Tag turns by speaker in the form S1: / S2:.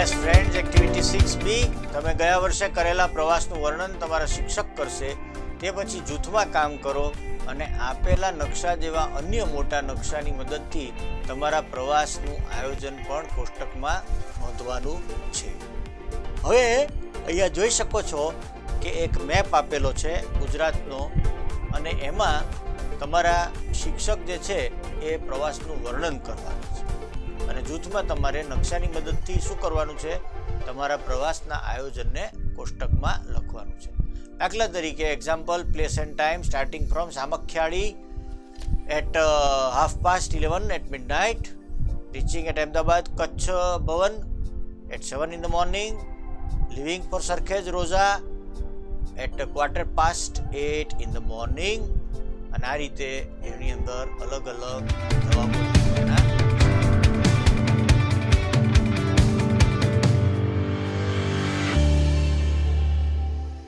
S1: Yes friends, activity 6B, તમે ગયા વર્ષે કરેલા પ્રવાસનું વર્ણન તમારા શિક્ષક કરશે. તે પછી જૂથમાં કામ કરો અને આપેલા નકશા જેવા અન્ય મોટા નકશાની મદદથી તમારા પ્રવાસનું આયોજન પણ કોષ્ટકમાં નોંધવાનું છે. હવે અહીંયા જોઈ શકો છો કે એક મેપ આપેલો છે ગુજરાતનો, અને એમાં તમારા શિક્ષક જે છે એ પ્રવાસનું વર્ણન કરવાનું છે. અને જૂથમાં તમારે નકશાની મદદથી શું કરવાનું છે? તમારા પ્રવાસના આયોજનને કોષ્ટકમાં લખવાનું છે. દાખલા તરીકે example, place and time starting from Samakhiyali at 11:30 at midnight, reaching at Ahmedabad Kutch Bhavan at 7 in the morning, leaving for Sarkhej Roza at 8:15 in the morning. અને આ રીતે એની અંદર અલગ અલગ જવાબો